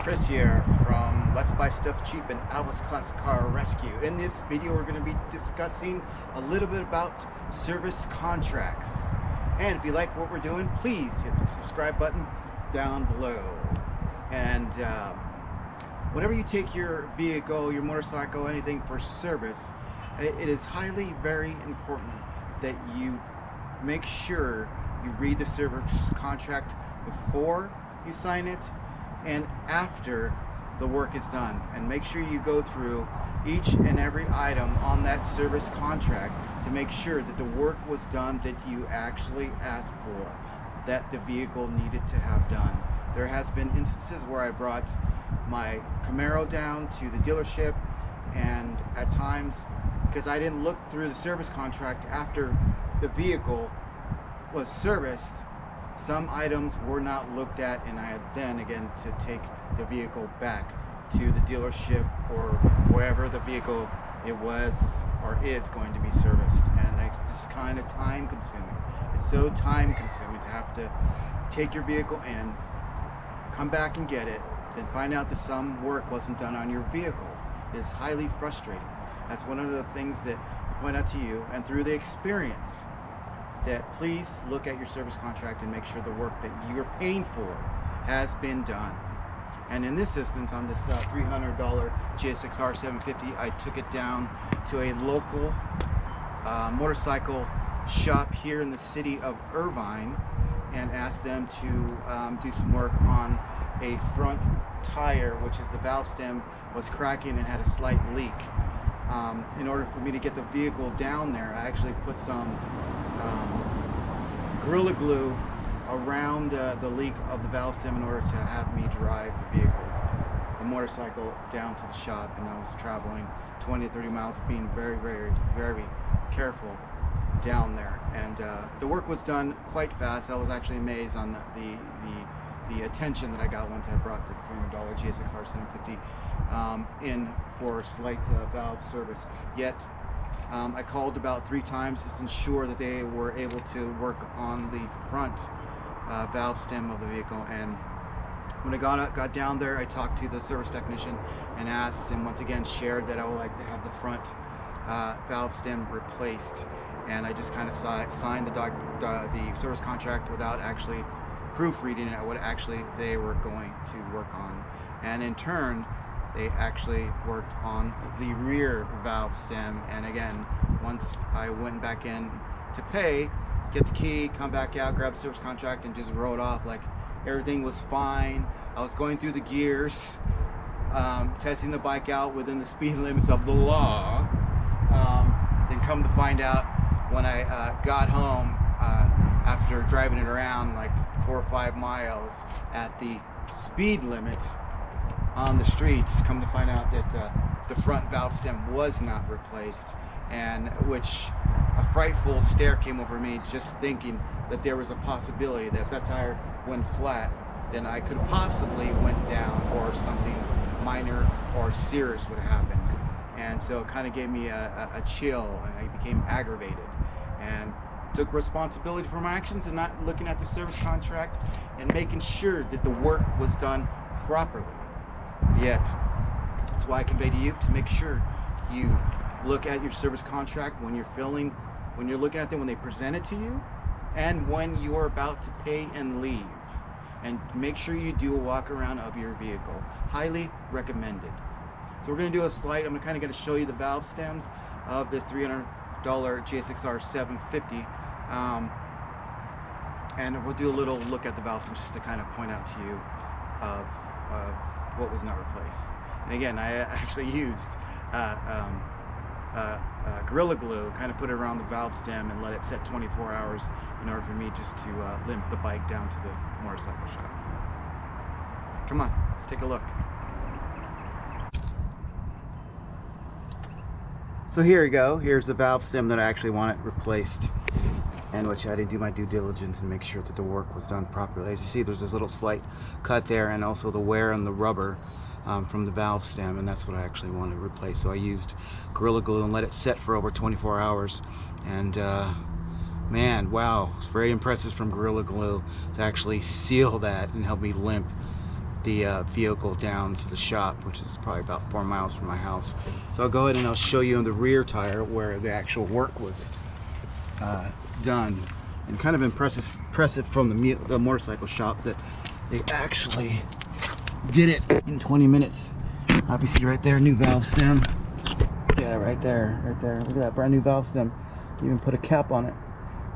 Chris here from Let's Buy Stuff Cheap and Alvis Classic Car Rescue. In this video we're going to be discussing a little bit about service contracts. And if you like what we're doing, please hit the subscribe button down below. And whenever you take your vehicle, your motorcycle, anything for service, it is very important that you make sure you read the service contract before you sign it and after the work is done, and make sure you go through each and every item on that service contract to make sure that the work was done that you actually asked for, that the vehicle needed to have done. There has been instances where I brought my Camaro down to the dealership, and at times, because I didn't look through the service contract after the vehicle was serviced, some items were not looked at, and I had then again to take the vehicle back to the dealership or wherever the vehicle it was or is going to be serviced. And it's just kind of time consuming. It's so time consuming to have to take your vehicle in, come back and get it, then find out that some work wasn't done on your vehicle. It is highly frustrating. That's one of the things that I point out to you, and through the experience, that please look at your service contract and make sure the work that you're paying for has been done. And in this instance, on this $300 GSX-R 750, I took it down to a local motorcycle shop here in the city of Irvine and asked them to do some work on a front tire, which is the valve stem was cracking and had a slight leak. In order for me to get the vehicle down there, I actually put some Gorilla Glue around the leak of the valve stem in order to have me drive the motorcycle down to the shop. And I was traveling 20 to 30 miles, being very careful down there. And the work was done quite fast. I was actually amazed on the attention that I got once I brought this $300 GSX-R 750 in for slight valve service. Yet I called about 3 times to ensure that they were able to work on the front valve stem of the vehicle. And when I got down there, I talked to the service technician and asked, and once again shared that I would like to have the front valve stem replaced. And I just kind of signed the service contract without actually proofreading it, what actually they were going to work on. And in turn, they actually worked on the rear valve stem. And again, once I went back in to pay, get the key, come back out, grab the service contract, and just rode off like everything was fine. I was going through the gears, testing the bike out within the speed limits of the law. Then come to find out, when I got home after driving it around like 4 or 5 miles at the speed limit on the streets, come to find out that the front valve stem was not replaced, and which a frightful stare came over me just thinking that there was a possibility that if that tire went flat, then I could possibly went down, or something minor or serious would have happened. And so it kind of gave me a chill, and I became aggravated and took responsibility for my actions and not looking at the service contract and making sure that the work was done properly. Yet, that's why I convey to you to make sure you look at your service contract when you're looking at them, when they present it to you, and when you're about to pay and leave. And make sure you do a walk around of your vehicle. Highly recommended. So we're going to do a slight, I'm kind of going to show you the valve stems of this $300 GSX-R 750. And we'll do a little look at the valve stems just to kind of point out to you of what was not replaced. And again, I actually used Gorilla Glue, kind of put it around the valve stem and let it set 24 hours in order for me just to limp the bike down to the motorcycle shop. Come on, let's take a look. So here you go. Here's the valve stem that I actually want it replaced, and which I didn't do my due diligence and make sure that the work was done properly. As you see, there's this little slight cut there, and also the wear on the rubber from the valve stem, and that's what I actually wanted to replace. So I used Gorilla Glue and let it set for over 24 hours. And man, wow, it's very impressive from Gorilla Glue to actually seal that and help me limp the vehicle down to the shop, which is probably about 4 miles from my house. So I'll go ahead and I'll show you on the rear tire where the actual work was done. And kind of impressive from the motorcycle shop that they actually did it in 20 minutes. Obviously right there, new valve stem. Yeah, right there. Look at that brand new valve stem. Even put a cap on it.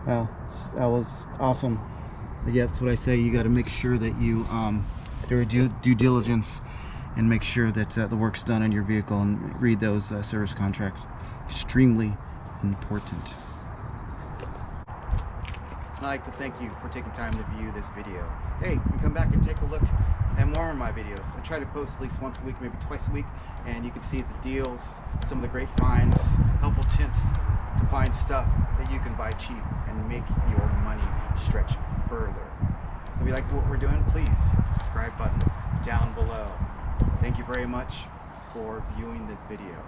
Wow, that was awesome. But yeah, that's what I say. You got to make sure that you do due diligence and make sure that the work's done on your vehicle, and read those service contracts. Extremely important. I'd like to thank you for taking time to view this video. Hey, you come back and take a look at more of my videos. I try to post at least once a week, maybe twice a week, and you can see the deals, some of the great finds, helpful tips to find stuff that you can buy cheap and make your money stretch further. So if you like what we're doing, please subscribe button down below. Thank you very much for viewing this video.